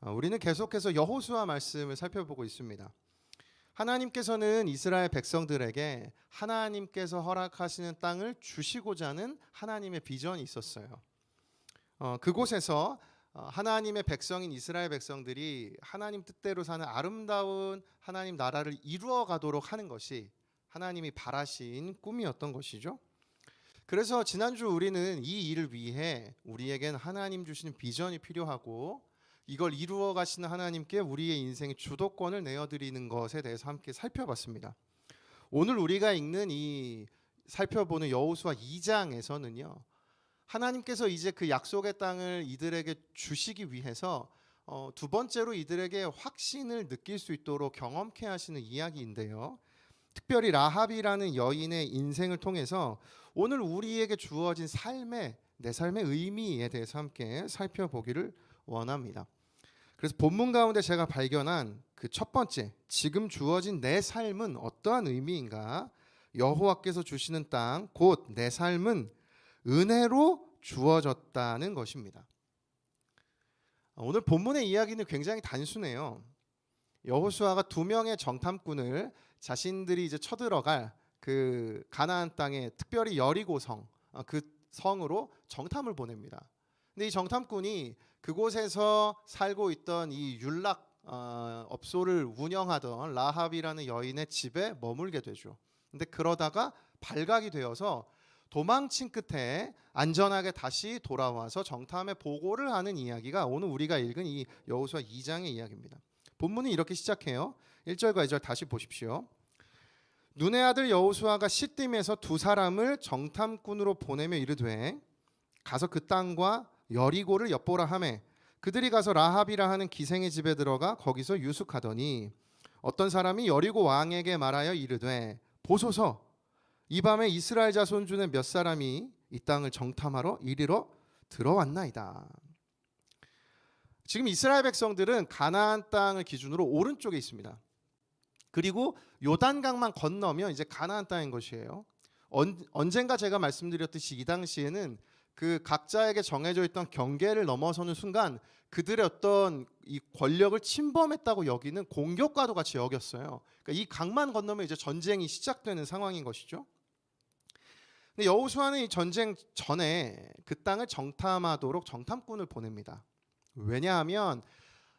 우리는 계속해서 여호수아 말씀을 살펴보고 있습니다. 하나님께서는 이스라엘 백성들에게 하나님께서 허락하시는 땅을 주시고자 하는 하나님의 비전이 있었어요. 그곳에서 하나님의 백성인 이스라엘 백성들이 하나님 뜻대로 사는 아름다운 하나님 나라를 이루어 가도록 하는 것이 하나님이 바라신 꿈이었던 것이죠. 그래서 지난주 우리는 이 일을 위해 우리에겐 하나님 주시는 비전이 필요하고 이걸 이루어 가시는 하나님께 우리의 인생의 주도권을 내어드리는 것에 대해서 함께 살펴봤습니다. 오늘 우리가 읽는 이 살펴보는 여호수아 2장에서는요. 하나님께서 이제 그 약속의 땅을 이들에게 주시기 위해서 두 번째로 이들에게 확신을 느낄 수 있도록 경험케 하시는 이야기인데요. 특별히 라합이라는 여인의 인생을 통해서 오늘 우리에게 주어진 내 삶의 의미에 대해서 함께 살펴보기를 원합니다. 그래서 본문 가운데 제가 발견한 그 첫 번째, 지금 주어진 내 삶은 어떠한 의미인가? 여호와께서 주시는 땅, 곧 내 삶은 은혜로 주어졌다는 것입니다. 오늘 본문의 이야기는 굉장히 단순해요. 여호수아가 두 명의 정탐꾼을 자신들이 이제 쳐들어갈 그 가나안 땅에, 특별히 여리고성, 그 성으로 정탐을 보냅니다. 근데 이 정탐꾼이 그곳에서 살고 있던 이 율락 업소를 운영하던 라합이라는 여인의 집에 머물게 되죠. 근데 그러다가 발각이 되어서 도망친 끝에 안전하게 다시 돌아와서 정탐에 보고를 하는 이야기가 오늘 우리가 읽은 이 여호수아 2장의 이야기입니다. 본문이 이렇게 시작해요. 1절과 2절 다시 보십시오. 눈의 아들 여호수아가 시딤에서 두 사람을 정탐꾼으로 보내며 이르되 가서 그 땅과 여리고를 엿보라 하매 그들이 가서 라합이라 하는 기생의 집에 들어가 거기서 유숙하더니 어떤 사람이 여리고 왕에게 말하여 이르되 보소서 이 밤에 이스라엘 자손 중에 몇 사람이 이 땅을 정탐하러 이리로 들어왔나이다. 지금 이스라엘 백성들은 가나안 땅을 기준으로 오른쪽에 있습니다. 그리고 요단강만 건너면 이제 가나안 땅인 것이에요. 언젠가 제가 말씀드렸듯이 이 당시에는 그 각자에게 정해져 있던 경계를 넘어서는 순간 그들의 어떤 이 권력을 침범했다고 여기는 공격과도 같이 여겼어요. 그러니까 이 강만 건너면 이제 전쟁이 시작되는 상황인 것이죠. 근데 여호수아는 이 전쟁 전에 그 땅을 정탐하도록 정탐꾼을 보냅니다. 왜냐하면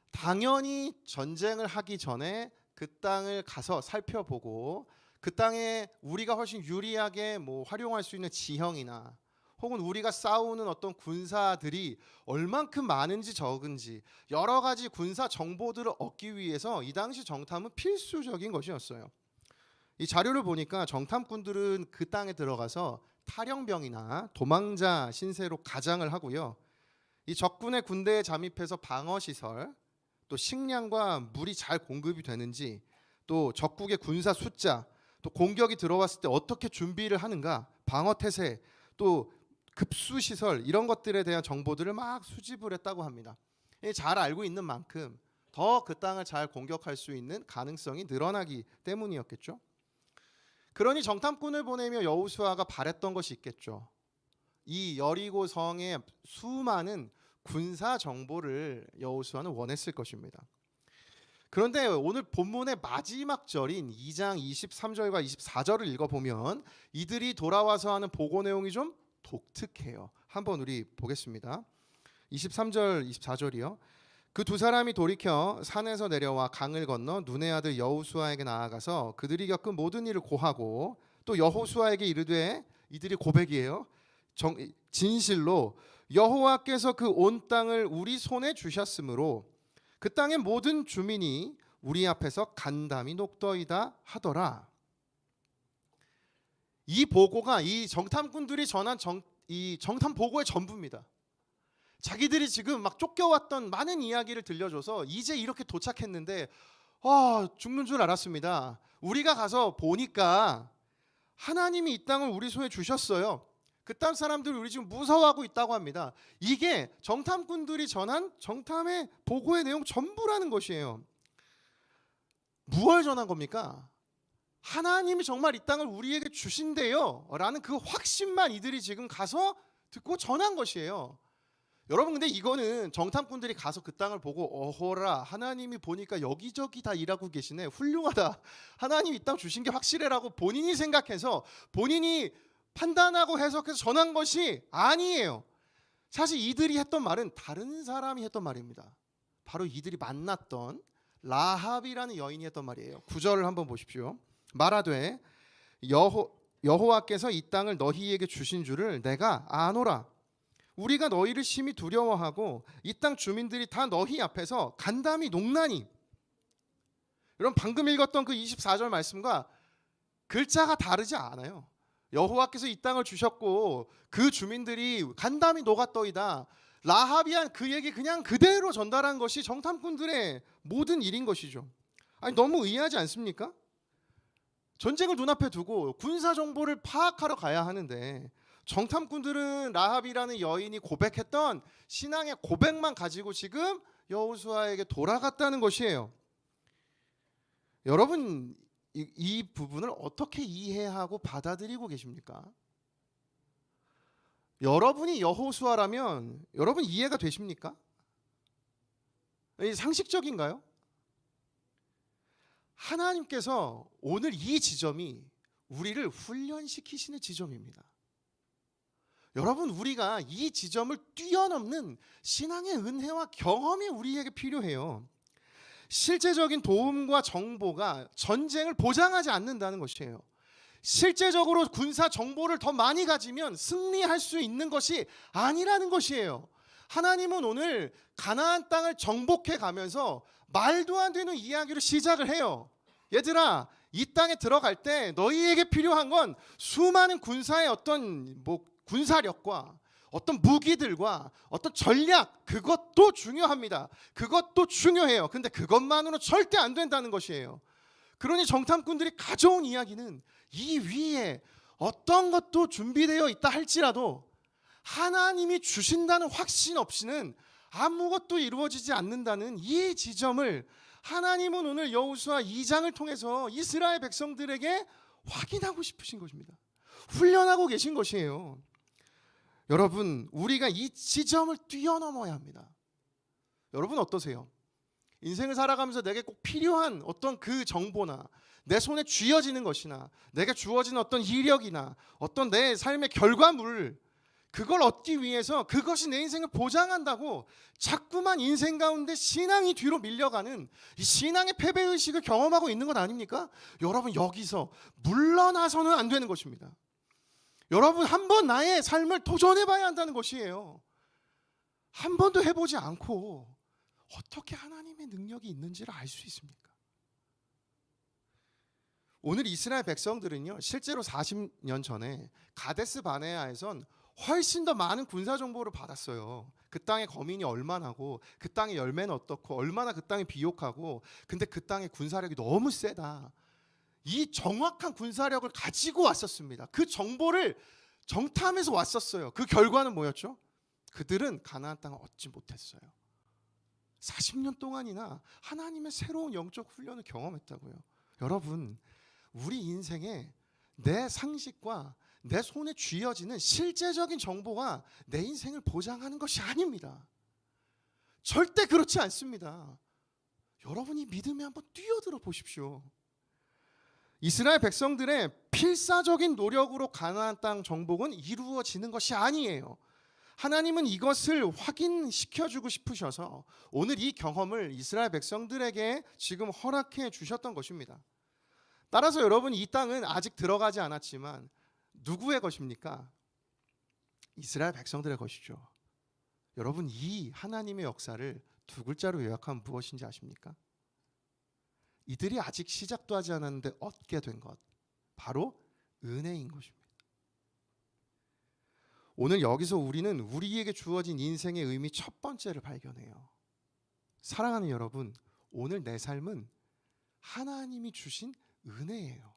당연히 전쟁을 하기 전에 그 땅을 가서 살펴보고 그 땅에 우리가 훨씬 유리하게 활용할 수 있는 지형이나 혹은 우리가 싸우는 어떤 군사들이 얼만큼 많은지 적은지 여러 가지 군사 정보들을 얻기 위해서 이 당시 정탐은 필수적인 것이었어요. 이 자료를 보니까 정탐꾼들은 그 땅에 들어가서 탈영병이나 도망자 신세로 가장을 하고요. 이 적군의 군대에 잠입해서 방어시설, 또 식량과 물이 잘 공급이 되는지, 또 적국의 군사 숫자, 또 공격이 들어왔을 때 어떻게 준비를 하는가, 방어태세, 또 급수시설 이런 것들에 대한 정보들을 막 수집을 했다고 합니다. 잘 알고 있는 만큼 더 그 땅을 잘 공격할 수 있는 가능성이 늘어나기 때문이었겠죠. 그러니 정탐꾼을 보내며 여호수아가 바랬던 것이 있겠죠. 이 여리고 성의 수많은 군사 정보를 여호수아는 원했을 것입니다. 그런데 오늘 본문의 마지막 절인 2장 23절과 24절을 읽어보면 이들이 돌아와서 하는 보고 내용이 좀 독특해요. 한번 우리 보겠습니다. 23절 24절이요. 그 두 사람이 돌이켜 산에서 내려와 강을 건너 눈의 아들 여호수아에게 나아가서 그들이 겪은 모든 일을 고하고 또 여호수아에게 이르되, 이들이 고백이에요. 진실로 여호와께서 그 온 땅을 우리 손에 주셨으므로 그 땅의 모든 주민이 우리 앞에서 간담이 녹더이다 하더라. 이 보고가 이 정탐꾼들이 전한 이 정탐 보고의 전부입니다. 자기들이 지금 막 쫓겨왔던 많은 이야기를 들려줘서 이제 이렇게 도착했는데 죽는 줄 알았습니다. 우리가 가서 보니까 하나님이 이 땅을 우리 손에 주셨어요. 그 땅 사람들이 우리 지금 무서워하고 있다고 합니다. 이게 정탐꾼들이 전한 정탐의 보고의 내용 전부라는 것이에요. 무엇을 전한 겁니까? 하나님이 정말 이 땅을 우리에게 주신대요 라는 그 확신만 이들이 지금 가서 듣고 전한 것이에요. 여러분 근데 이거는 정탐꾼들이 가서 그 땅을 보고 어허라 하나님이 보니까 여기저기 다 일하고 계시네 훌륭하다 하나님 이 땅 주신 게 확실해라고 본인이 생각해서 본인이 판단하고 해석해서 전한 것이 아니에요. 사실 이들이 했던 말은 다른 사람이 했던 말입니다. 바로 이들이 만났던 라합이라는 여인이 했던 말이에요. 9절을 한번 보십시오. 말하되 여호와께서 이 땅을 너희에게 주신 줄을 내가 아노라. 우리가 너희를 심히 두려워하고 이 땅 주민들이 다 너희 앞에서 간담이 농나니. 여러분 방금 읽었던 그 24절 말씀과 글자가 다르지 않아요. 여호와께서 이 땅을 주셨고 그 주민들이 간담이 녹았더이다. 라합이 한 그 얘기 그냥 그대로 전달한 것이 정탐꾼들의 모든 일인 것이죠. 아니 너무 의아하지 않습니까? 전쟁을 눈앞에 두고 군사 정보를 파악하러 가야 하는데 정탐꾼들은 라합이라는 여인이 고백했던 신앙의 고백만 가지고 지금 여호수아에게 돌아갔다는 것이에요. 여러분 이 부분을 어떻게 이해하고 받아들이고 계십니까? 여러분이 여호수아라면 여러분 이해가 되십니까? 상식적인가요? 하나님께서 오늘 이 지점이 우리를 훈련시키시는 지점입니다. 여러분 우리가 이 지점을 뛰어넘는 신앙의 은혜와 경험이 우리에게 필요해요. 실제적인 도움과 정보가 전쟁을 보장하지 않는다는 것이에요. 실제적으로 군사 정보를 더 많이 가지면 승리할 수 있는 것이 아니라는 것이에요. 하나님은 오늘 가나안 땅을 정복해 가면서 말도 안 되는 이야기로 시작을 해요. 얘들아 이 땅에 들어갈 때 너희에게 필요한 건 수많은 군사의 어떤 군사력과 어떤 무기들과 어떤 전략 그것도 중요합니다. 그것도 중요해요. 근데 그것만으로 절대 안 된다는 것이에요. 그러니 정탐꾼들이 가져온 이야기는 이 위에 어떤 것도 준비되어 있다 할지라도 하나님이 주신다는 확신 없이는 아무것도 이루어지지 않는다는 이 지점을 하나님은 오늘 여호수아 2장을 통해서 이스라엘 백성들에게 확인하고 싶으신 것입니다. 훈련하고 계신 것이에요. 여러분 우리가 이 지점을 뛰어넘어야 합니다. 여러분 어떠세요? 인생을 살아가면서 내게 꼭 필요한 어떤 그 정보나 내 손에 쥐어지는 것이나 내게 주어지는 어떤 이력이나 어떤 내 삶의 결과물 그걸 얻기 위해서 그것이 내 인생을 보장한다고 자꾸만 인생 가운데 신앙이 뒤로 밀려가는 이 신앙의 패배의식을 경험하고 있는 것 아닙니까? 여러분 여기서 물러나서는 안 되는 것입니다. 여러분 한번 나의 삶을 도전해봐야 한다는 것이에요. 한 번도 해보지 않고 어떻게 하나님의 능력이 있는지를 알 수 있습니까? 오늘 이스라엘 백성들은요 실제로 40년 전에 가데스 바네아에선 훨씬 더 많은 군사 정보를 받았어요. 그 땅의 거민이 얼마나고 그 땅의 열매는 어떻고 얼마나 그 땅이 비옥하고 근데 그 땅의 군사력이 너무 세다. 이 정확한 군사력을 가지고 왔었습니다. 그 정보를 정탐해서 왔었어요. 그 결과는 뭐였죠? 그들은 가나안 땅을 얻지 못했어요. 40년 동안이나 하나님의 새로운 영적 훈련을 경험했다고요. 여러분 우리 인생에 내 상식과 내 손에 쥐어지는 실제적인 정보가 내 인생을 보장하는 것이 아닙니다. 절대 그렇지 않습니다. 여러분이 믿음에 한번 뛰어들어 보십시오. 이스라엘 백성들의 필사적인 노력으로 가나안 땅 정복은 이루어지는 것이 아니에요. 하나님은 이것을 확인시켜주고 싶으셔서 오늘 이 경험을 이스라엘 백성들에게 지금 허락해 주셨던 것입니다. 따라서 여러분 이 땅은 아직 들어가지 않았지만 누구의 것입니까? 이스라엘 백성들의 것이죠. 여러분 이 하나님의 역사를 두 글자로 요약하면 무엇인지 아십니까? 이들이 아직 시작도 하지 않았는데 얻게 된 것, 바로 은혜인 것입니다. 오늘 여기서 우리는 우리에게 주어진 인생의 의미 첫 번째를 발견해요. 사랑하는 여러분, 오늘 내 삶은 하나님이 주신 은혜예요.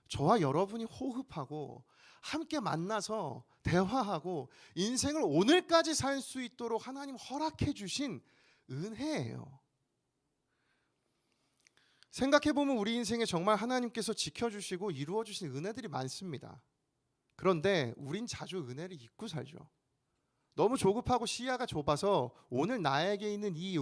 저와 여러분이 호흡하고 함께 만나서 대화하고 인생을 오늘까지 살 수 있도록 하나님 허락해 주신 은혜예요. 생각해보면 우리 인생에 정말 하나님께서 지켜주시고 이루어주신 은혜들이 많습니다. 그런데 우린 자주 은혜를 잊고 살죠. 너무 조급하고 시야가 좁아서 오늘 나에게 있는 이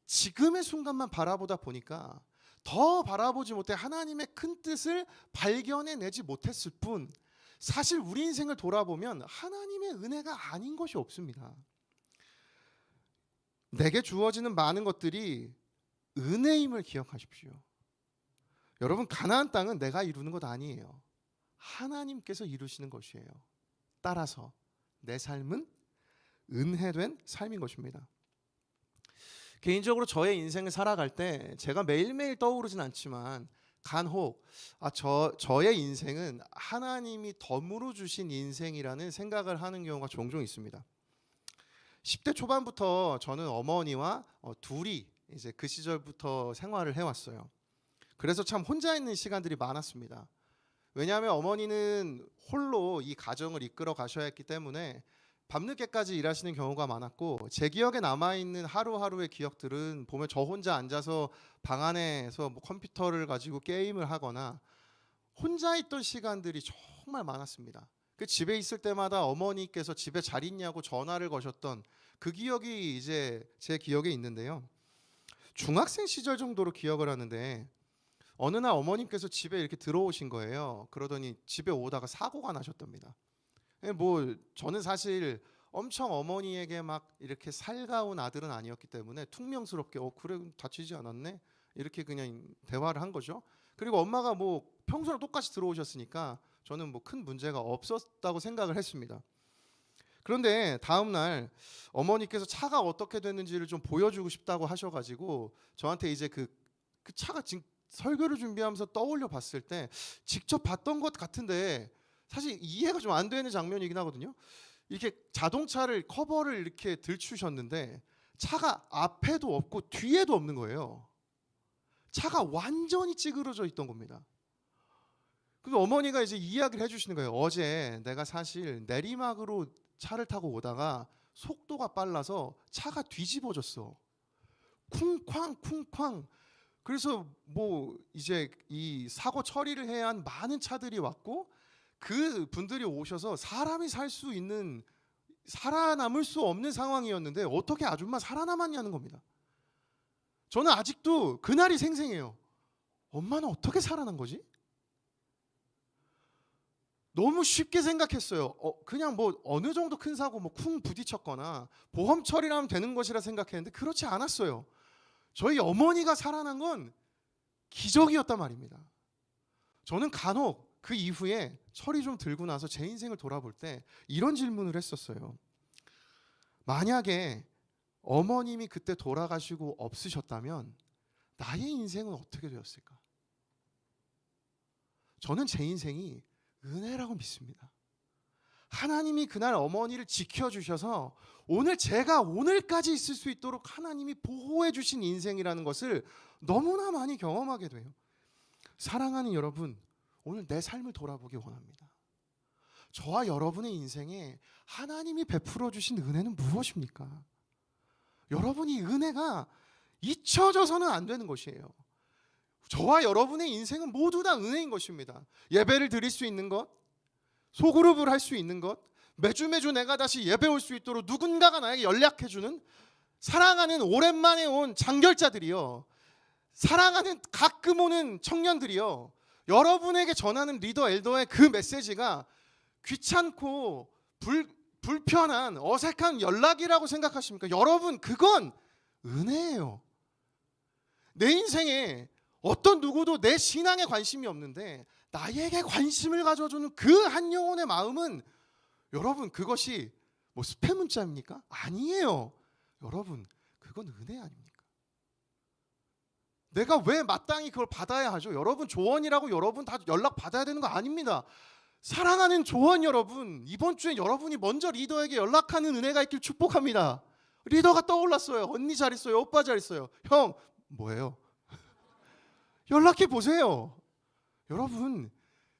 지금의 순간만 바라보다 보니까 더 바라보지 못해 하나님의 큰 뜻을 발견해내지 못했을 뿐, 사실 우리 인생을 돌아보면 하나님의 은혜가 아닌 것이 없습니다. 내게 주어지는 많은 것들이 은혜임을 기억하십시오. 여러분, 가나안 땅은 내가 이루는 것 아니에요. 하나님께서 이루시는 것이에요. 따라서 내 삶은 은혜된 삶인 것입니다. 개인적으로 저의 인생을 살아갈 때 제가 매일매일 떠오르진 않지만 간혹 저의 인생은 하나님이 덤으로 주신 인생이라는 생각을 하는 경우가 종종 있습니다. 10대 초반부터 저는 어머니와 둘이 이제 그 시절부터 생활을 해왔어요. 그래서 참 혼자 있는 시간들이 많았습니다. 왜냐하면 어머니는 홀로 이 가정을 이끌어 가셔야 했기 때문에 밤늦게까지 일하시는 경우가 많았고, 제 기억에 남아있는 하루하루의 기억들은 보면 저 혼자 앉아서 방 안에서 뭐 컴퓨터를 가지고 게임을 하거나 혼자 있던 시간들이 정말 많았습니다. 그 집에 있을 때마다 어머니께서 집에 잘 있냐고 전화를 거셨던 그 기억이 이제 제 기억에 있는데요. 중학생 시절 정도로 기억을 하는데 어느 날 어머님께서 집에 이렇게 들어오신 거예요. 그러더니 집에 오다가 사고가 나셨답니다. 뭐 저는 사실 엄청 어머니에게 막 이렇게 살가운 아들은 아니었기 때문에 퉁명스럽게 그래 다치지 않았네 이렇게 그냥 대화를 한 거죠. 그리고 엄마가 뭐 평소랑 똑같이 들어오셨으니까 저는 뭐 큰 문제가 없었다고 생각을 했습니다. 그런데 다음 날 어머니께서 차가 어떻게 됐는지를 좀 보여주고 싶다고 하셔가지고 저한테 이제 그 차가 지금 설교를 준비하면서 떠올려 봤을 때 직접 봤던 것 같은데 사실 이해가 좀 안 되는 장면이긴 하거든요. 이렇게 자동차를 커버를 이렇게 들추셨는데 차가 앞에도 없고 뒤에도 없는 거예요. 차가 완전히 찌그러져 있던 겁니다. 그래서 어머니가 이제 이야기를 해주시는 거예요. 어제 내가 사실 내리막으로 차를 타고 오다가 속도가 빨라서 차가 뒤집어졌어. 쿵쾅 쿵쾅. 그래서 뭐 이제 이 사고 처리를 해야 한 많은 차들이 왔고 그 분들이 오셔서 사람이 살아남을 수 없는 상황이었는데 어떻게 아줌마 살아남았냐는 겁니다. 저는 아직도 그날이 생생해요. 엄마는 어떻게 살아난 거지? 너무 쉽게 생각했어요. 그냥 뭐 어느 정도 큰 사고 뭐 쿵 부딪혔거나 보험 처리하면 되는 것이라 생각했는데 그렇지 않았어요. 저희 어머니가 살아난 건 기적이었단 말입니다. 저는 간혹 그 이후에 철이 좀 들고 나서 제 인생을 돌아볼 때 이런 질문을 했었어요. 만약에 어머님이 그때 돌아가시고 없으셨다면 나의 인생은 어떻게 되었을까? 저는 제 인생이 은혜라고 믿습니다. 하나님이 그날 어머니를 지켜주셔서 오늘 제가 오늘까지 있을 수 있도록 하나님이 보호해 주신 인생이라는 것을 너무나 많이 경험하게 돼요. 사랑하는 여러분, 오늘 내 삶을 돌아보기 원합니다. 저와 여러분의 인생에 하나님이 베풀어 주신 은혜는 무엇입니까? 여러분이 은혜가 잊혀져서는 안 되는 것이에요. 저와 여러분의 인생은 모두 다 은혜인 것입니다. 예배를 드릴 수 있는 것, 소그룹을 할 수 있는 것, 매주 내가 다시 예배 올 수 있도록 누군가가 나에게 연락해주는, 사랑하는 오랜만에 온 장결자들이요, 사랑하는 가끔 오는 청년들이요, 여러분에게 전하는 리더 엘더의 그 메시지가 귀찮고 불편한 어색한 연락이라고 생각하십니까? 여러분, 그건 은혜예요. 내 인생에 어떤 누구도 내 신앙에 관심이 없는데 나에게 관심을 가져주는 그 한 영혼의 마음은, 여러분, 그것이 뭐 스팸 문자입니까? 아니에요. 여러분, 그건 은혜 아닙니까? 내가 왜 마땅히 그걸 받아야 하죠? 여러분, 조언이라고 여러분 다 연락 받아야 되는 거 아닙니다. 사랑하는 조언 여러분, 이번 주에 여러분이 먼저 리더에게 연락하는 은혜가 있길 축복합니다. 리더가 떠올랐어요. 언니 잘 있어요. 오빠 잘 있어요. 형, 뭐예요? 연락해 보세요. 여러분,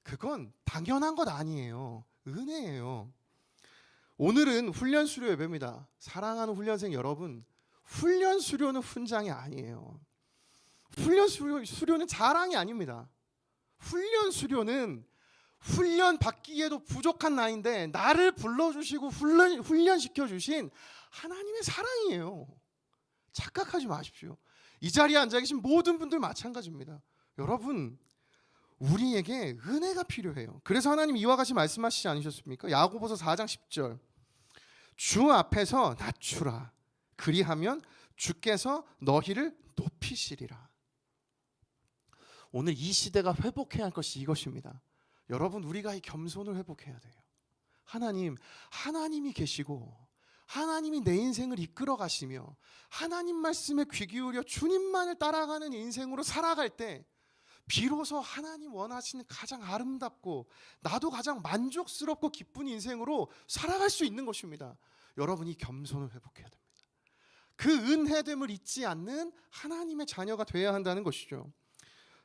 그건 당연한 것 아니에요. 은혜예요. 오늘은 훈련 수료 예배입니다. 사랑하는 훈련생 여러분, 훈련 수료는 훈장이 아니에요. 훈련 수료는 자랑이 아닙니다. 훈련 수료는 훈련 받기에도 부족한 나이인데 나를 불러주시고 훈련시켜 주신 하나님의 사랑이에요. 착각하지 마십시오. 이 자리에 앉아 계신 모든 분들 마찬가지입니다. 여러분, 우리에게 은혜가 필요해요. 그래서 하나님 이와 같이 말씀하시지 않으셨습니까? 야고보서 4장 10절, 주 앞에서 낮추라. 그리하면 주께서 너희를 높이시리라. 오늘 이 시대가 회복해야 할 것이 이것입니다. 여러분, 우리가 이 겸손을 회복해야 돼요. 하나님이 계시고 하나님이 내 인생을 이끌어 가시며 하나님 말씀에 귀 기울여 주님만을 따라가는 인생으로 살아갈 때 비로소 하나님 원하시는 가장 아름답고 나도 가장 만족스럽고 기쁜 인생으로 살아갈 수 있는 것입니다. 여러분이 겸손을 회복해야 됩니다. 그 은혜됨을 잊지 않는 하나님의 자녀가 되어야 한다는 것이죠.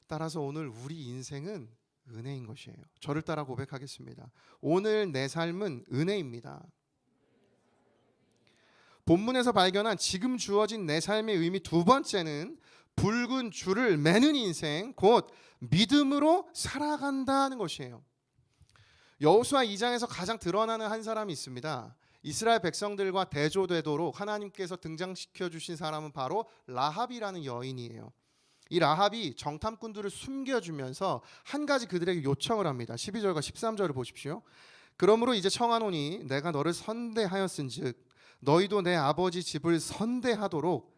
따라서 오늘 우리 인생은 은혜인 것이에요. 저를 따라 고백하겠습니다. 오늘 내 삶은 은혜입니다. 본문에서 발견한 지금 주어진 내 삶의 의미 두 번째는 붉은 줄을 매는 인생, 곧 믿음으로 살아간다는 것이에요. 여호수아 2장에서 가장 드러나는 한 사람이 있습니다. 이스라엘 백성들과 대조되도록 하나님께서 등장시켜 주신 사람은 바로 라합이라는 여인이에요. 이 라합이 정탐꾼들을 숨겨주면서 한 가지 그들에게 요청을 합니다. 12절과 13절을 보십시오. 그러므로 이제 청하노니 내가 너를 선대하였은즉 너희도 내 아버지 집을 선대하도록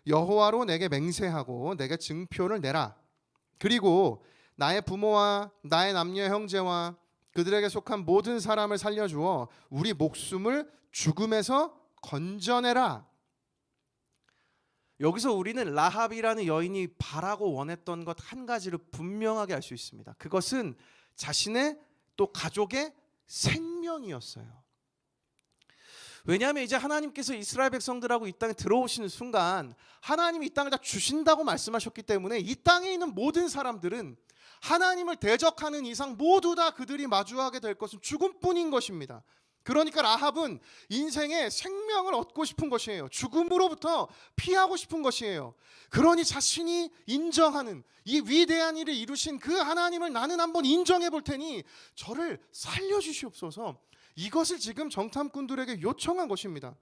여호와로 내게 맹세하고 내게 증표를 내라. 그리고 나의 부모와 나의 남녀 형제와 그들에게 속한 모든 사람을 살려주어 우리 목숨을 죽음에서 건져내라. 여기서 우리는 라합이라는 여인이 바라고 원했던 것 한 가지를 분명하게 알 수 있습니다. 그것은 자신의 또 가족의 생명이었어요. 왜냐하면 이제 하나님께서 이스라엘 백성들하고 이 땅에 들어오시는 순간 하나님이 이 땅을 다 주신다고 말씀하셨기 때문에 이 땅에 있는 모든 사람들은 하나님을 대적하는 이상 모두 다 그들이 마주하게 될 것은 죽음뿐인 것입니다. 그러니까 라합은 인생의 생명을 얻고 싶은 것이에요. 죽음으로부터 피하고 싶은 것이에요. 그러니 자신이 인정하는 이 위대한 일을 이루신 그 하나님을 나는 한번 인정해 볼 테니 저를 살려주시옵소서. 이것을 지금 정탐꾼들에게 요청한 것입니다.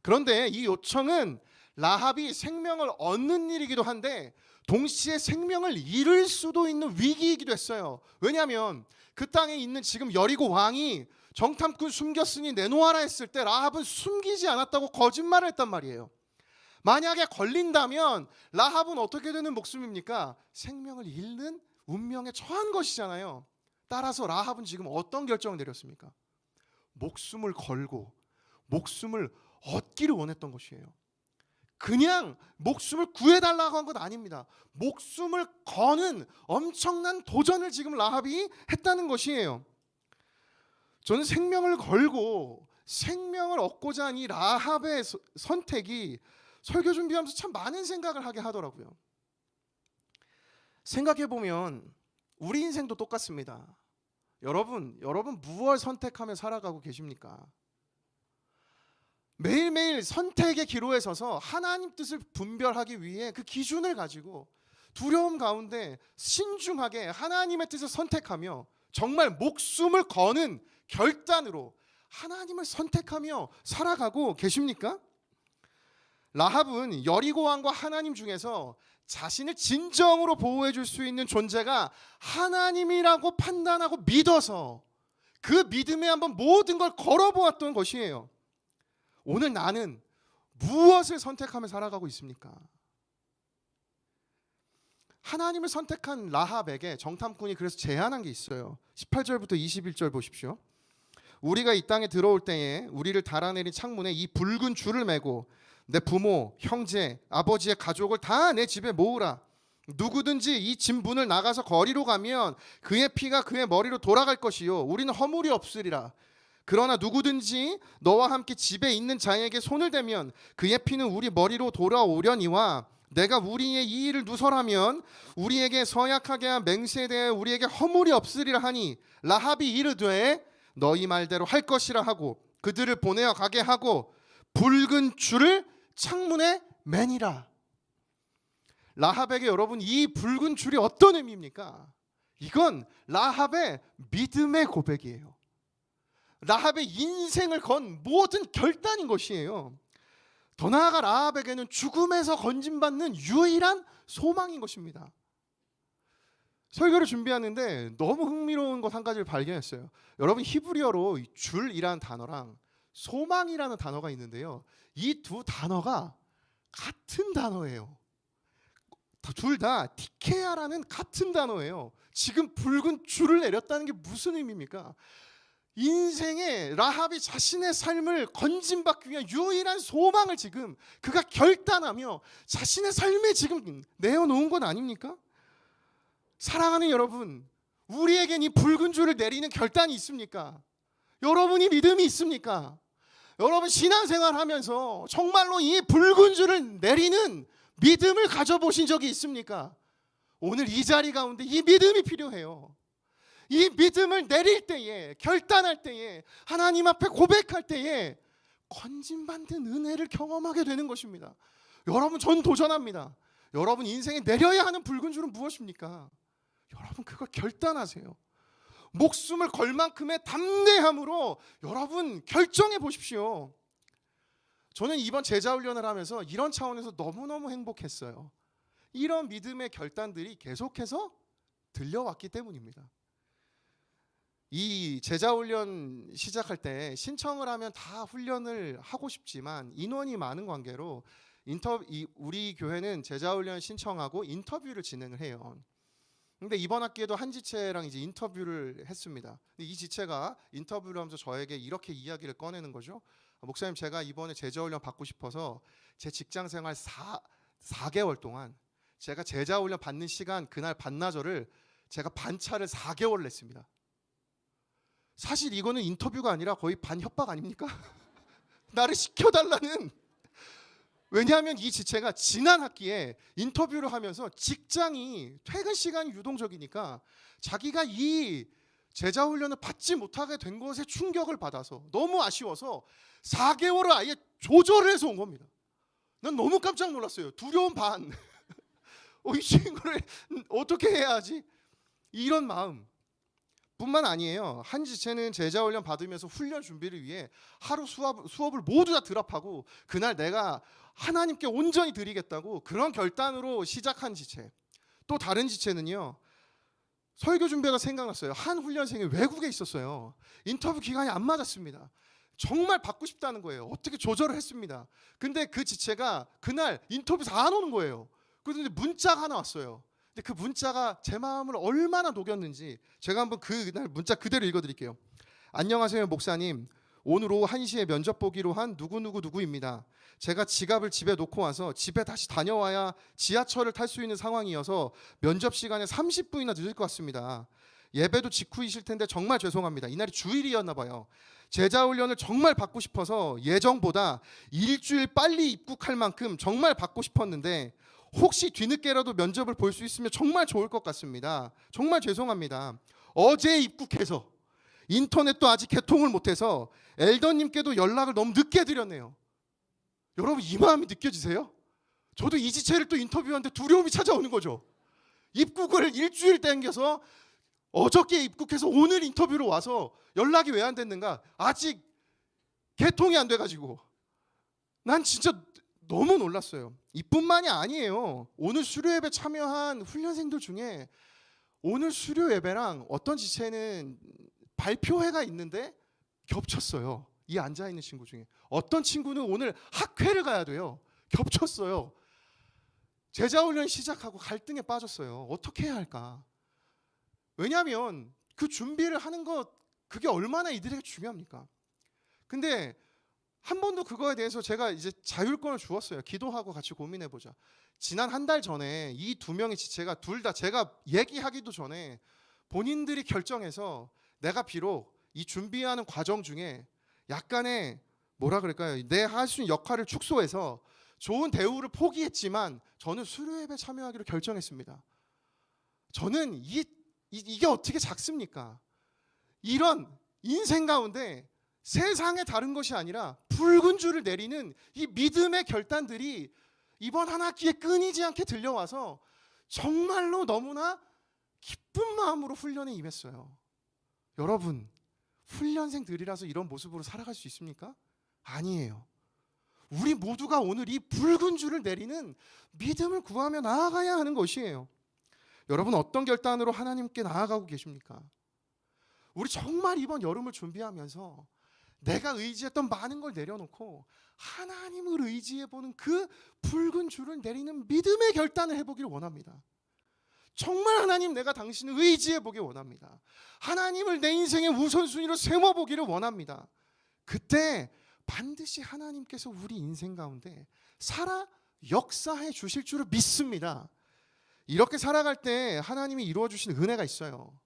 그런데 이 요청은 라합이 생명을 얻는 일이기도 한데 동시에 생명을 잃을 수도 있는 위기이기도 했어요. 왜냐하면 그 땅에 있는 지금 여리고 왕이 정탐꾼 숨겼으니 내놓아라 했을 때 라합은 숨기지 않았다고 거짓말을 했단 말이에요. 만약에 걸린다면 라합은 어떻게 되는 목숨입니까? 생명을 잃는 운명에 처한 것이잖아요. 따라서 라합은 지금 어떤 결정을 내렸습니까? 목숨을 걸고 목숨을 얻기를 원했던 것이에요. 그냥 목숨을 구해달라고 한 것 아닙니다. 목숨을 거는 엄청난 도전을 지금 라합이 했다는 것이에요. 저는 생명을 걸고 생명을 얻고자 한 이 라합의 선택이 설교 준비하면서 참 많은 생각을 하게 하더라고요. 생각해보면 우리 인생도 똑같습니다. 여러분 무엇을 선택하며 살아가고 계십니까? 매일매일 선택의 기로에 서서 하나님 뜻을 분별하기 위해 그 기준을 가지고 두려움 가운데 신중하게 하나님의 뜻을 선택하며 정말 목숨을 거는 결단으로 하나님을 선택하며 살아가고 계십니까? 라합은 여리고 왕과 하나님 중에서 자신을 진정으로 보호해 줄 수 있는 존재가 하나님이라고 판단하고 믿어서 그 믿음에 한번 모든 걸 걸어보았던 것이에요. 오늘 나는 무엇을 선택하며 살아가고 있습니까? 하나님을 선택한 라합에게 정탐꾼이 그래서 제안한 게 있어요. 18절부터 21절 보십시오. 우리가 이 땅에 들어올 때에 우리를 달아내린 창문에 이 붉은 줄을 매고 내 부모, 형제, 아버지의 가족을 다 내 집에 모으라. 누구든지 이 집 문을 나가서 거리로 가면 그의 피가 그의 머리로 돌아갈 것이요 우리는 허물이 없으리라. 그러나 누구든지 너와 함께 집에 있는 자에게 손을 대면 그의 피는 우리 머리로 돌아오려니와 내가 우리의 이 일을 누설하면 우리에게 서약하게 한 맹세에 대해 우리에게 허물이 없으리라 하니 라합이 이르되 너희 말대로 할 것이라 하고 그들을 보내어 가게 하고 붉은 줄을 창문에 매니라. 라합에게 여러분 이 붉은 줄이 어떤 의미입니까? 이건 라합의 믿음의 고백이에요. 라합의 인생을 건 모든 결단인 것이에요. 더 나아가 라합에게는 죽음에서 건진받는 유일한 소망인 것입니다. 설교를 준비하는데 너무 흥미로운 것 한 가지를 발견했어요. 여러분, 히브리어로 줄이라는 단어랑 소망이라는 단어가 있는데요, 이 두 단어가 같은 단어예요. 둘 다 티케아라는 같은 단어예요. 지금 붉은 줄을 내렸다는 게 무슨 의미입니까? 인생에 라합이 자신의 삶을 건진받기 위한 유일한 소망을 지금 그가 결단하며 자신의 삶에 지금 내어놓은 건 아닙니까? 사랑하는 여러분, 우리에겐 이 붉은 줄을 내리는 결단이 있습니까? 여러분이 믿음이 있습니까? 여러분, 신앙생활 하면서 정말로 이 붉은 줄을 내리는 믿음을 가져보신 적이 있습니까? 오늘 이 자리 가운데 이 믿음이 필요해요. 이 믿음을 내릴 때에, 결단할 때에, 하나님 앞에 고백할 때에 건진받는 은혜를 경험하게 되는 것입니다. 여러분, 전 도전합니다. 여러분 인생에 내려야 하는 붉은 줄은 무엇입니까? 여러분, 그걸 결단하세요. 목숨을 걸 만큼의 담대함으로 여러분 결정해 보십시오. 저는 이번 제자훈련을 하면서 이런 차원에서 너무너무 행복했어요. 이런 믿음의 결단들이 계속해서 들려왔기 때문입니다. 이 제자훈련 시작할 때 신청을 하면 다 훈련을 하고 싶지만 인원이 많은 관계로 우리 교회는 제자훈련 신청하고 인터뷰를 진행을 해요. 근데 이번 학기에도 한 지체랑 이제 인터뷰를 했습니다. 근데 이 지체가 인터뷰를 하면서 저에게 이렇게 이야기를 꺼내는 거죠. 목사님, 제가 이번에 제자훈련 받고 싶어서 제 직장생활 4개월 동안 제가 제자훈련 받는 시간 그날 반나절을 제가 반차를 4개월을 냈습니다. 사실 이거는 인터뷰가 아니라 거의 반협박 아닙니까? 나를 시켜달라는. 왜냐하면 이 지체가 지난 학기에 인터뷰를 하면서 직장이 퇴근 시간이 유동적이니까 자기가 이 제자훈련을 받지 못하게 된 것에 충격을 받아서 너무 아쉬워서 4개월을 아예 조절을 해서 온 겁니다. 난 너무 깜짝 놀랐어요. 두려움 반. 이 친구를 어떻게 해야 하지? 이런 마음 뿐만 아니에요. 한 지체는 제자훈련 받으면서 훈련 준비를 위해 하루 수업을 모두 다 드랍하고 그날 내가 하나님께 온전히 드리겠다고 그런 결단으로 시작한 지체. 또 다른 지체는요, 설교 준비가 생각났어요. 한 훈련생이 외국에 있었어요. 인터뷰 기간이 안 맞았습니다. 정말 받고 싶다는 거예요. 어떻게 조절을 했습니다. 근데 그 지체가 그날 인터뷰에서 안 오는 거예요. 그런데 문자가 하나 왔어요. 근데 그 문자가 제 마음을 얼마나 녹였는지 제가 한번 그날 문자 그대로 읽어드릴게요. 안녕하세요 목사님. 오늘 오후 1시에 면접 보기로 한 누구누구누구입니다. 제가 지갑을 집에 놓고 와서 집에 다시 다녀와야 지하철을 탈 수 있는 상황이어서 면접 시간에 30분이나 늦을 것 같습니다. 예배도 직후이실 텐데 정말 죄송합니다. 이날이 주일이었나 봐요. 제자훈련을 정말 받고 싶어서 예정보다 일주일 빨리 입국할 만큼 정말 받고 싶었는데 혹시 뒤늦게라도 면접을 볼 수 있으면 정말 좋을 것 같습니다. 정말 죄송합니다. 어제 입국해서 인터넷도 아직 개통을 못해서 엘더님께도 연락을 너무 늦게 드렸네요. 여러분, 이 마음이 느껴지세요? 저도 이 지체를 또 인터뷰하는데 두려움이 찾아오는 거죠. 입국을 일주일 땡겨서 어저께 입국해서 오늘 인터뷰로 와서 연락이 왜 안 됐는가? 아직 개통이 안 돼가지고 난 진짜 너무 놀랐어요. 이뿐만이 아니에요. 오늘 수료 예배 참여한 훈련생들 중에 오늘 수료 예배랑 어떤 지체는 발표회가 있는데 겹쳤어요. 이 앉아 있는 친구 중에 어떤 친구는 오늘 학회를 가야 돼요. 겹쳤어요. 제자훈련 시작하고 갈등에 빠졌어요. 어떻게 해야 할까? 왜냐하면 그 준비를 하는 것, 그게 얼마나 이들에게 중요합니까? 근데 한 번도 그거에 대해서 제가 이제 자율권을 주었어요. 기도하고 같이 고민해보자. 지난 한 달 전에 이 두 명의 지체가 둘 다 제가 얘기하기도 전에 본인들이 결정해서 내가 비록 이 준비하는 과정 중에 약간의 뭐라 그럴까요? 내 할 수 있는 역할을 축소해서 좋은 대우를 포기했지만 저는 수료예배 참여하기로 결정했습니다. 저는 이게 어떻게 작습니까? 이런 인생 가운데 세상에 다른 것이 아니라 붉은 줄을 내리는 이 믿음의 결단들이 이번 한 학기에 끊이지 않게 들려와서 정말로 너무나 기쁜 마음으로 훈련에 임했어요. 여러분, 훈련생들이라서 이런 모습으로 살아갈 수 있습니까? 아니에요. 우리 모두가 오늘 이 붉은 줄을 내리는 믿음을 구하며 나아가야 하는 것이에요. 여러분, 어떤 결단으로 하나님께 나아가고 계십니까? 우리 정말 이번 여름을 준비하면서 내가 의지했던 많은 걸 내려놓고 하나님을 의지해보는 그 붉은 줄을 내리는 믿음의 결단을 해보기를 원합니다. 정말 하나님, 내가 당신을 의지해보기 원합니다. 하나님을 내 인생의 우선순위로 세워보기를 원합니다. 그때 반드시 하나님께서 우리 인생 가운데 살아 역사해 주실 줄을 믿습니다. 이렇게 살아갈 때 하나님이 이루어 주신 은혜가 있어요.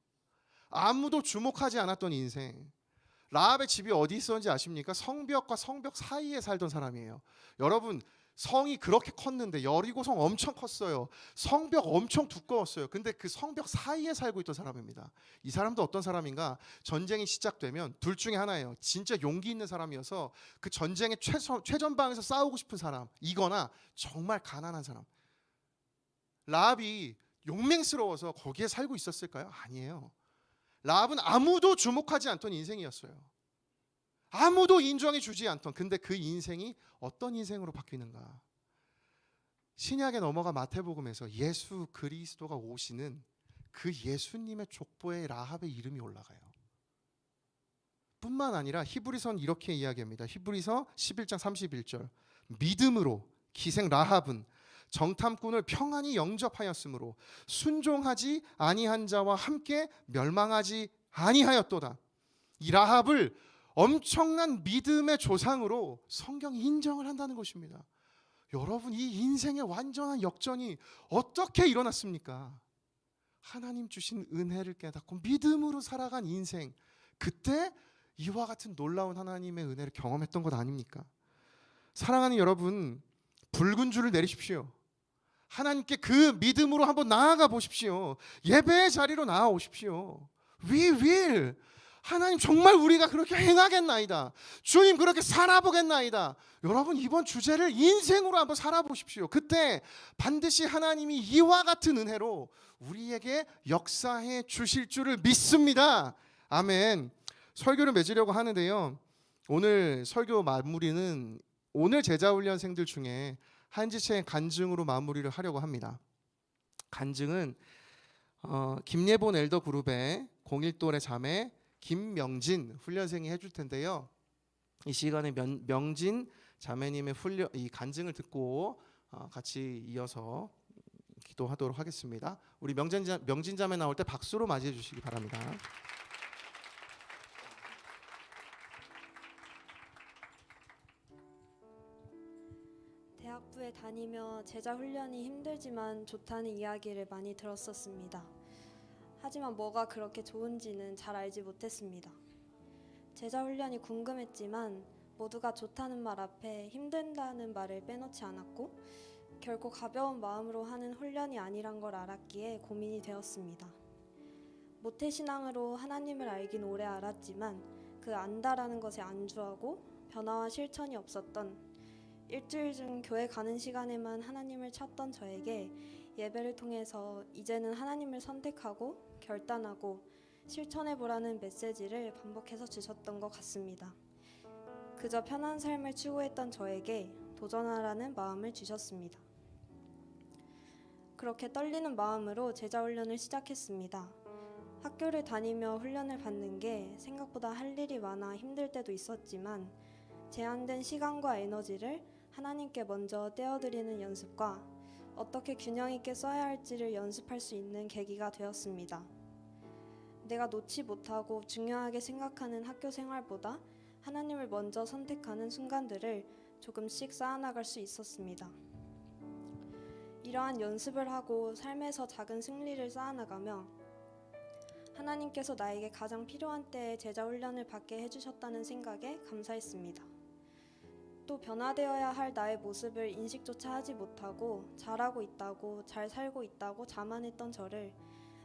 아무도 주목하지 않았던 인생. 라합의 집이 어디 있었는지 아십니까? 성벽과 성벽 사이에 살던 사람이에요. 여러분, 성이 그렇게 컸는데, 여리고성 엄청 컸어요. 성벽 엄청 두꺼웠어요. 근데 그 성벽 사이에 살고 있던 사람입니다. 이 사람도 어떤 사람인가? 전쟁이 시작되면 둘 중에 하나예요. 진짜 용기 있는 사람이어서 그 전쟁의 최전방에서 싸우고 싶은 사람, 이거나 정말 가난한 사람. 라합이 용맹스러워서 거기에 살고 있었을까요? 아니에요. 라합은 아무도 주목하지 않던 인생이었어요. 아무도 인정해 주지 않던. 근데 그 인생이 어떤 인생으로 바뀌는가? 신약에 넘어가 마태복음에서 예수 그리스도가 오시는 그 예수님의 족보에 라합의 이름이 올라가요. 뿐만 아니라 히브리서는 이렇게 이야기합니다. 히브리서 11장 31절. 믿음으로 기생 라합은 정탐꾼을 평안히 영접하였으므로 순종하지 아니한 자와 함께 멸망하지 아니하였도다. 이 라합을 엄청난 믿음의 조상으로 성경이 인정을 한다는 것입니다. 여러분, 이 인생의 완전한 역전이 어떻게 일어났습니까? 하나님 주신 은혜를 깨닫고 믿음으로 살아간 인생, 그때 이와 같은 놀라운 하나님의 은혜를 경험했던 것 아닙니까? 사랑하는 여러분, 붉은 줄을 내리십시오. 하나님께 그 믿음으로 한번 나아가 보십시오. 예배의 자리로 나아오십시오. We will. 하나님, 정말 우리가 그렇게 행하겠나이다. 주님, 그렇게 살아보겠나이다. 여러분, 이번 주제를 인생으로 한번 살아보십시오. 그때 반드시 하나님이 이와 같은 은혜로 우리에게 역사해 주실 줄을 믿습니다. 아멘. 설교를 맺으려고 하는데요, 오늘 설교 마무리는 오늘 제자훈련생들 중에 한지체의 간증으로 마무리를 하려고 합니다. 간증은 김예본 엘더 그룹의 01돌의 자매 김명진 훈련생이 해줄 텐데요. 이 시간에 명진 자매님의 이 간증을 듣고 같이 이어서 기도하도록 하겠습니다. 우리 명진 자매 나올 때 박수로 맞이해 주시기 바랍니다. 대학부에 다니며 제자 훈련이 힘들지만 좋다는 이야기를 많이 들었었습니다. 하지만 뭐가 그렇게 좋은지는 잘 알지 못했습니다. 제자 훈련이 궁금했지만 모두가 좋다는 말 앞에 힘든다는 말을 빼놓지 않았고, 결코 가벼운 마음으로 하는 훈련이 아니란 걸 알았기에 고민이 되었습니다. 모태신앙으로 하나님을 알긴 오래 알았지만 그 안다라는 것에 안주하고 변화와 실천이 없었던, 일주일 중 교회 가는 시간에만 하나님을 찾던 저에게 예배를 통해서 이제는 하나님을 선택하고 결단하고 실천해보라는 메시지를 반복해서 주셨던 것 같습니다. 그저 편한 삶을 추구했던 저에게 도전하라는 마음을 주셨습니다. 그렇게 떨리는 마음으로 제자훈련을 시작했습니다. 학교를 다니며 훈련을 받는 게 생각보다 할 일이 많아 힘들 때도 있었지만, 제한된 시간과 에너지를 하나님께 먼저 떼어드리는 연습과 어떻게 균형 있게 써야 할지를 연습할 수 있는 계기가 되었습니다. 내가 놓지 못하고 중요하게 생각하는 학교 생활보다 하나님을 먼저 선택하는 순간들을 조금씩 쌓아나갈 수 있었습니다. 이러한 연습을 하고 삶에서 작은 승리를 쌓아나가며 하나님께서 나에게 가장 필요한 때에 제자 훈련을 받게 해주셨다는 생각에 감사했습니다. 또 변화되어야 할 나의 모습을 인식조차 하지 못하고 잘하고 있다고, 잘 살고 있다고 자만했던 저를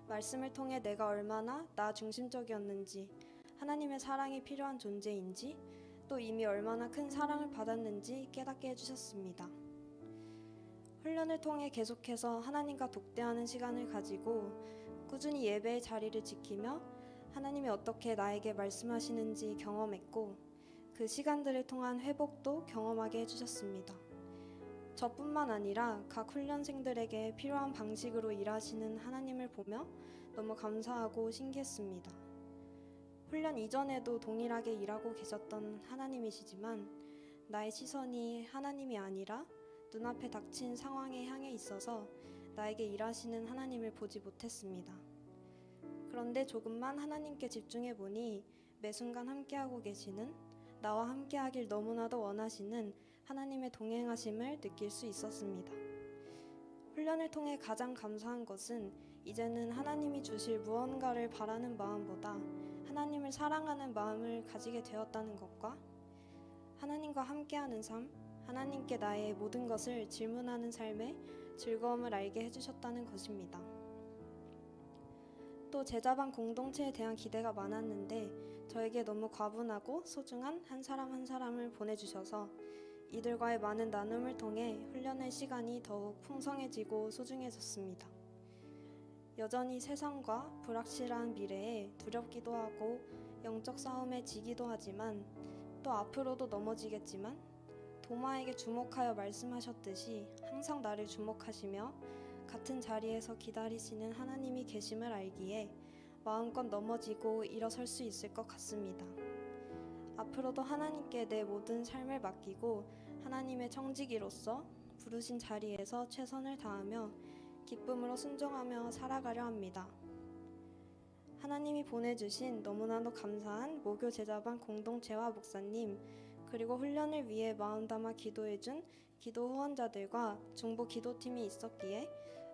말씀을 통해 내가 얼마나 나 중심적이었는지, 하나님의 사랑이 필요한 존재인지, 또 이미 얼마나 큰 사랑을 받았는지 깨닫게 해주셨습니다. 훈련을 통해 계속해서 하나님과 독대하는 시간을 가지고 꾸준히 예배의 자리를 지키며 하나님이 어떻게 나에게 말씀하시는지 경험했고 그 시간들을 통한 회복도 경험하게 해주셨습니다. 저뿐만 아니라 각 훈련생들에게 필요한 방식으로 일하시는 하나님을 보며 너무 감사하고 신기했습니다. 훈련 이전에도 동일하게 일하고 계셨던 하나님이시지만 나의 시선이 하나님이 아니라 눈앞에 닥친 상황에 향해 있어서 나에게 일하시는 하나님을 보지 못했습니다. 그런데 조금만 하나님께 집중해 보니 매 순간 함께하고 계시는, 나와 함께하길 너무나도 원하시는 하나님의 동행하심을 느낄 수 있었습니다. 훈련을 통해 가장 감사한 것은 이제는 하나님이 주실 무언가를 바라는 마음보다 하나님을 사랑하는 마음을 가지게 되었다는 것과 하나님과 함께하는 삶, 하나님께 나의 모든 것을 질문하는 삶의 즐거움을 알게 해주셨다는 것입니다. 또 제자반 공동체에 대한 기대가 많았는데 저에게 너무 과분하고 소중한 한 사람 한 사람을 보내주셔서 이들과의 많은 나눔을 통해 훈련의 시간이 더욱 풍성해지고 소중해졌습니다. 여전히 세상과 불확실한 미래에 두렵기도 하고 영적 싸움에 지기도 하지만 또 앞으로도 넘어지겠지만 도마에게 주목하여 말씀하셨듯이 항상 나를 주목하시며 같은 자리에서 기다리시는 하나님이 계심을 알기에 마음껏 넘어지고 일어설 수 있을 것 같습니다. 앞으로도 하나님께 내 모든 삶을 맡기고 하나님의 청지기로서 부르신 자리에서 최선을 다하며 기쁨으로 순종하며 살아가려 합니다. 하나님이 보내주신 너무나도 감사한 모교 제자반 공동체와 목사님, 그리고 훈련을 위해 마음 담아 기도해준 기도 후원자들과 중보 기도팀이 있었기에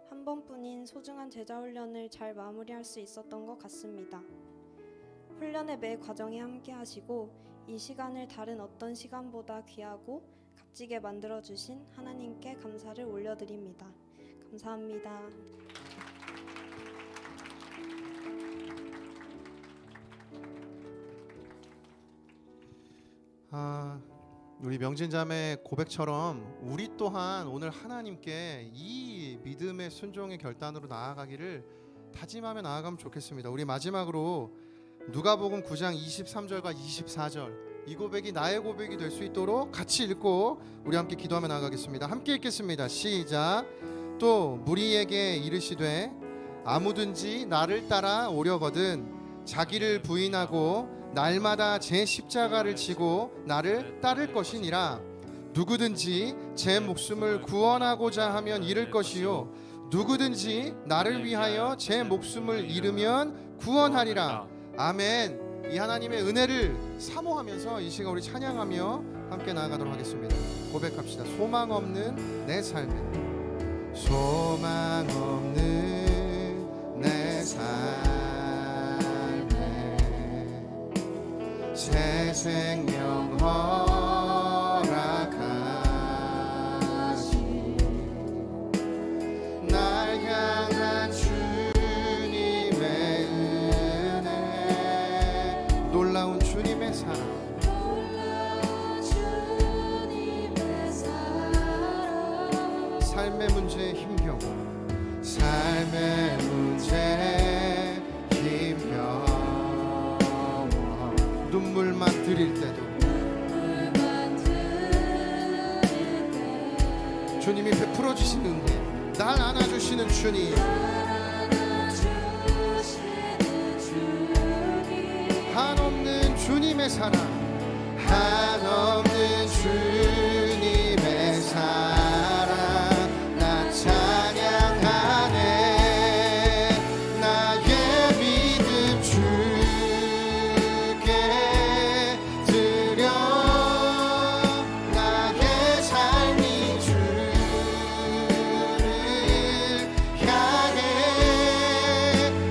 한 번뿐인 소중한 제자 훈련을 잘 마무리할 수 있었던 것 같습니다. 훈련의 매 과정에 함께 하시고 이 시간을 다른 어떤 시간보다 귀하고 값지게 만들어주신 하나님께 감사를 올려드립니다. 감사합니다. 우리 명진자매 고백처럼 우리 또한 오늘 하나님께 이 믿음의 순종의 결단으로 나아가기를 다짐하며 나아가면 좋겠습니다. 우리 마지막으로 누가복음 9장 23절과 24절 이 고백이 나의 고백이 될 수 있도록 같이 읽고 우리 함께 기도하며 나아가겠습니다. 함께 읽겠습니다. 시작. 또 무리에게 이르시되 아무든지 나를 따라 오려거든 자기를 부인하고 날마다 제 십자가를 지고 나를 따를 것이니라. 누구든지 제 목숨을 구원하고자 하면 잃을 것이요 누구든지 나를 위하여 제 목숨을 잃으면 구원하리라. 아멘. 이 하나님의 은혜를 사모하면서 이 시간 우리 찬양하며 함께 나아가도록 하겠습니다. 고백합시다. 소망 없는 내 삶에, 소망 없는 내 삶에 새 생명 허락하시 날 향한 주님의 은혜, 놀라운 주님의 사랑, 삶의 문제에 힘겨워, 삶의 문제에 힘겨워, 눈물만 드릴 때도 주님이 베풀어 주신 은혜, 날 안아주시는 주님, 한없는 주님의 사랑, 한없는 주님의 사랑, 나 찬양하네. 나의 믿음 주께 드려, 나의 삶이 주를 향해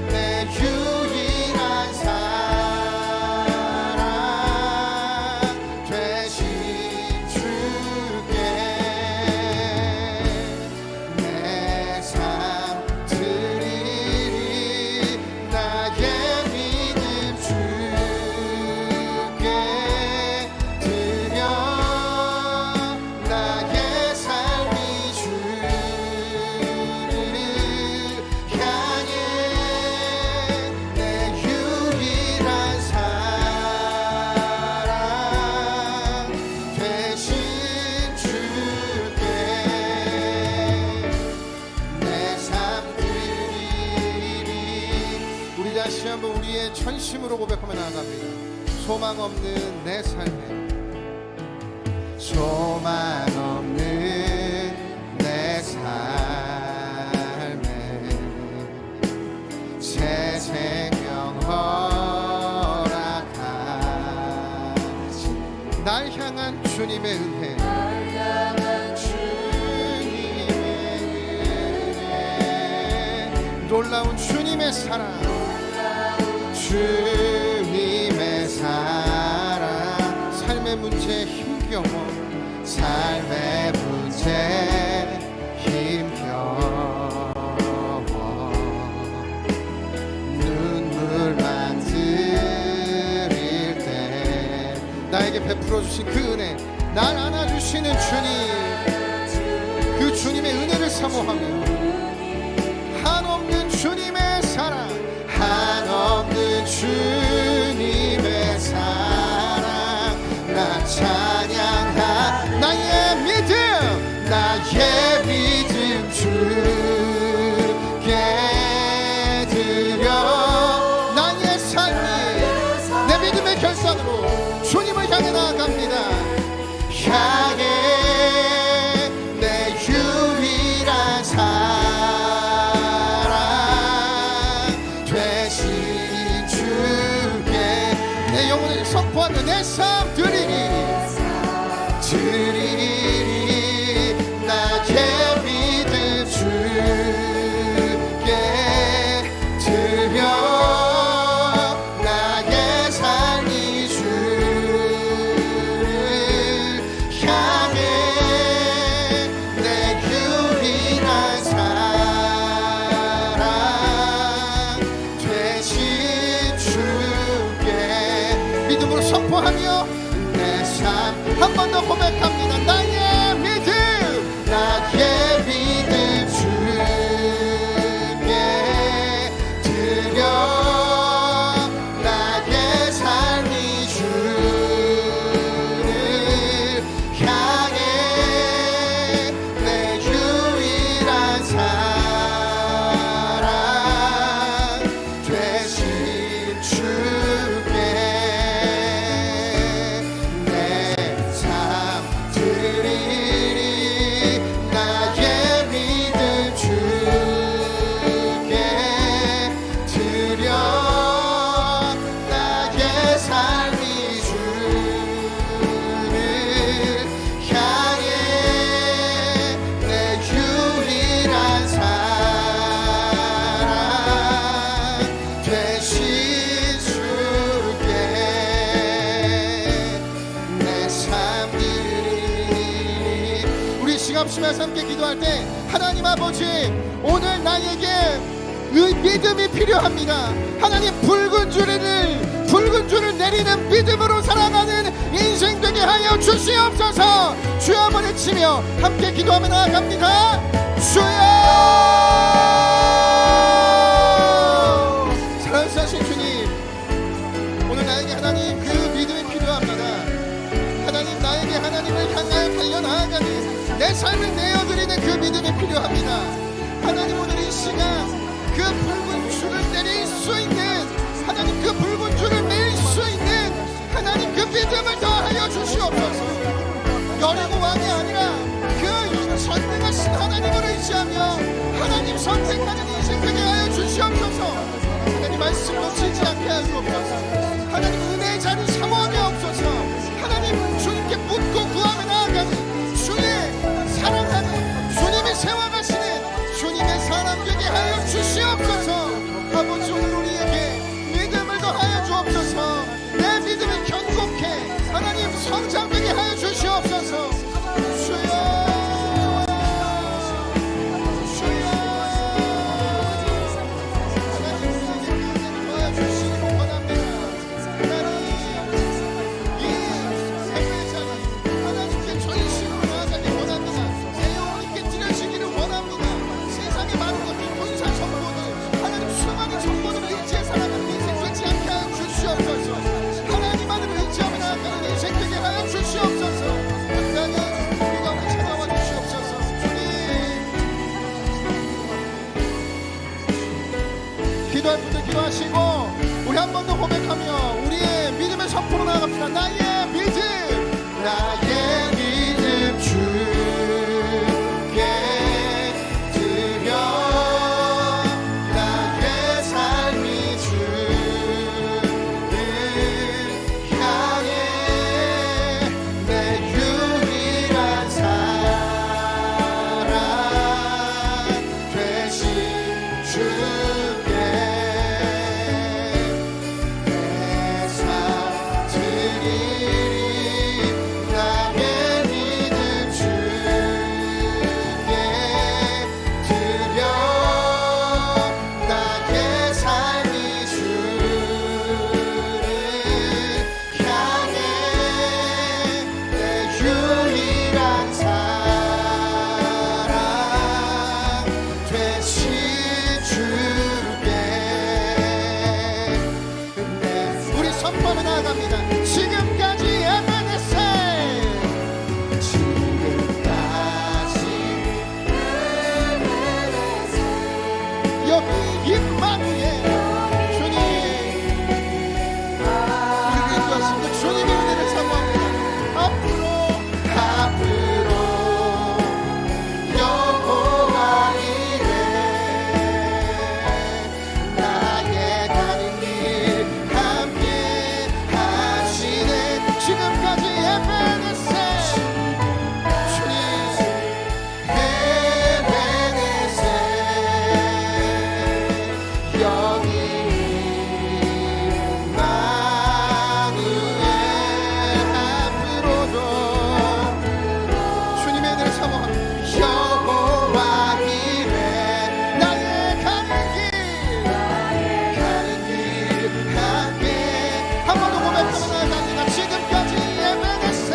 내 유일한 사랑 되신 주 다시 한번 우리의 전심으로 고백하며 나아갑니다. 소망 없는 내 삶에, 소망 없는 내 삶에 새 생명 허락하시 날 향한 주님의 은혜, 놀라운 주님의 사랑, 주님의 사랑. 삶의 문제 힘겨워, 삶의 문제 힘겨워, 눈물만 흘릴 때 나에게 베풀어 주신 그 은혜, 날 안아주시는 주님, 그 주님의 은혜를 사모하며 한없는 주님의 사랑, 한없는 주님의 사랑, 나 찬양하 나의 믿음 주께 드려. 나의 삶이 내 믿음의 결단으로 주님을 향해 나아갑니다. 향해 내 유일한 사랑 되신 주께 내 영혼을 선포하며 내 삶 드리리 나의 믿음 주께 드려. 나의 삶이 주를 향해 내 유일한 사랑 되신 주께 믿음으로 선포하며 내 삶 한 번 더 고백합니다. 나의 믿음 주께 드려. 나의 삶이 주를 향해 내 유일한 사랑 되신 주께 내 삶 드리리. 나의 믿음 주께 드려. 나의 삶이 주를 향해 내 유일한 사랑 되신 주께 내 삶 드리리. 우리 시갑시면서 함께 기도할 때 하나님 아버지, 오늘 나에게 믿음이 필요합니다. 하나님, 붉은 줄을 내리는 믿음으로 살아가는 인생 되게 하여 주시옵소서. 주여 한번 외치며 함께 기도하며 나아갑니다. 주여, 사랑하신 주님, 오늘 나에게 하나님 그 믿음이 필요합니다. 하나님, 나에게 하나님을 향하여 달려나아가는 내 삶을 내어드리는 그 믿음이 필요합니다. 하나님, 오늘 이 시간 그 붉은 줄을 내릴 수 있는, 하나님 그 붉은 줄을 내릴 수 있는 하나님 그 믿음을 더하여 주시옵소서. 여리고 왕이 아니라 그 전능하신 하나님을 의지하며 하나님 선택하는 인생 되게 하여 주시옵소서. 하나님 말씀 놓치지 않게 하여 주옵소서. 하나님 은혜의 자리 사모하게 없소서. 하나님 주님께 묻고 구하며 나아가는 주의 사랑하는 주님이 세워가시는 주님의 사람 되게 하여 주시옵소서. 아버지, 오늘 우리에게 믿음을 더하여 주옵소서. 내 믿음이 견고케 하나님 성장되게 하여 주시옵소서. 주여, 기도할 분들 기도하시고 우리 한 번 더 고백하며 우리의 믿음의 선포로 나아갑시다. 나의 믿음 주께 드려 나의 삶이 주를 향해 내 유일한 사랑 되신 주께 내 삶 드리리 나의 믿음 주께 드려 나의 삶이 주를 향해 내 유일한 사랑 되신 주께 우리 선포하며 나아갑니다. 지금까지 에베네셀 여기 임마누엘 주님 우리를 인도하시는 주님의 은혜를 사모합니다. 앞으로 여호와 이레 나의 가는 길 함께 하시네. 지금까지 에베네셀 주님 에베네셀 여기 임마누엘 앞으로도 주님의 은혜를 사모합니다. 여호와 이레 나의 가는 길 함께 한 번 더 고백하며 나아갑니다. 지금까지 에베네셀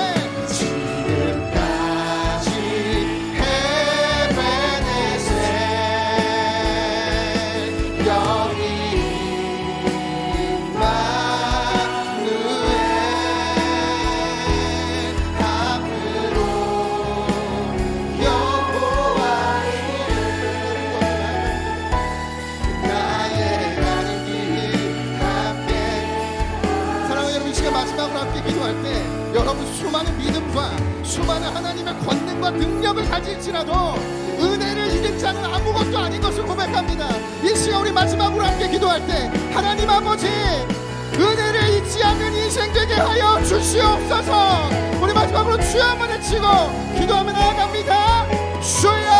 여기 임마누엘 앞으로 여호와 이레 나의 가는 길 함께 사랑하는 여러분, 이 시간 마지막으로 함께 기도할 때 여러분 수많은 믿음과 수많은 하나님의 권능과 능력을 가질지라도 은혜를 잃은 자는 아무것도 아닌 것을 고백합니다. 이 시간 우리 마지막으로 함께 기도할 때 하나님 아버지 은혜를 잊지 않는 인생 되게 하여 주시옵소서. 우리 마지막으로 주여 한번 외치고 기도하며 나아갑니다. 주여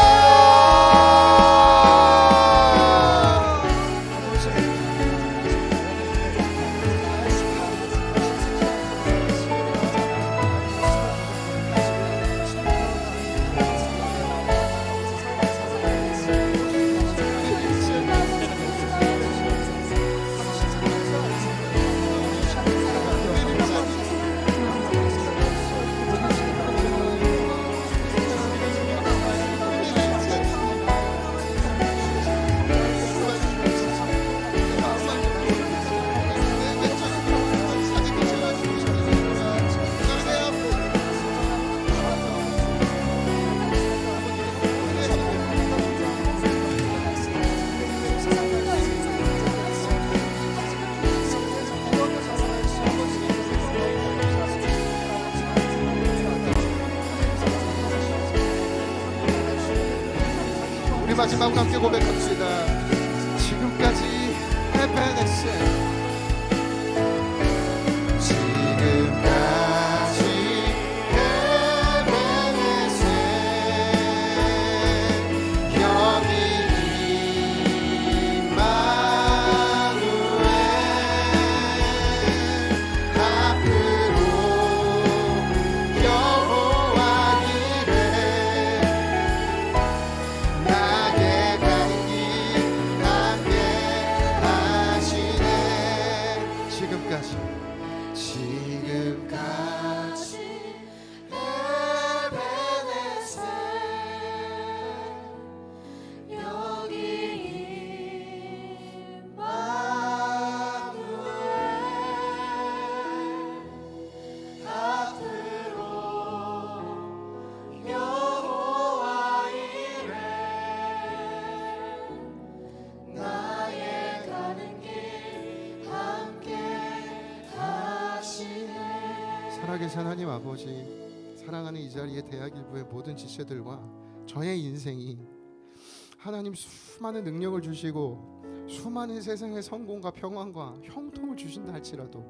우리 마지막으로 함께 고백합시다. 지금까지 에베네셀 지금까지 에베네셀 여기 임마누엘 앞으로 여호와 이레 나의 가는 길 함께 하시네. 계신 하나님 아버지, 사랑하는 이 자리에 대학일부의 모든 지체들과 저의 인생이 하나님 수많은 능력을 주시고 수많은 세상의 성공과 평안과 형통을 주신다 할지라도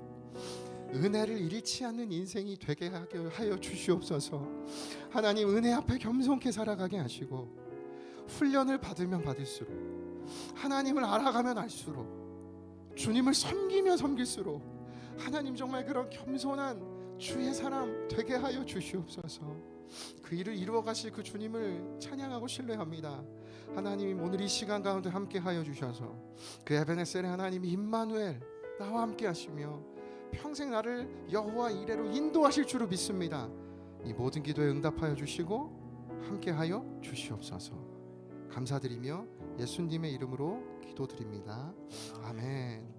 은혜를 잃지 않는 인생이 되게 하여 주시옵소서. 하나님, 은혜 앞에 겸손케 살아가게 하시고 훈련을 받으면 받을수록, 하나님을 알아가면 알수록, 주님을 섬기면 섬길수록 하나님 정말 그런 겸손한 주의 사람 되게 하여 주시옵소서. 그 일을 이루어 가실 그 주님을 찬양하고 신뢰합니다. 하나님, 오늘 이 시간 가운데 함께 하여 주셔서 그 에베네셀의 하나님 임마누엘 나와 함께 하시며 평생 나를 여호와 이레로 인도하실 줄로 믿습니다. 이 모든 기도에 응답하여 주시고 함께 하여 주시옵소서. 감사드리며 예수님의 이름으로 기도드립니다. 아멘.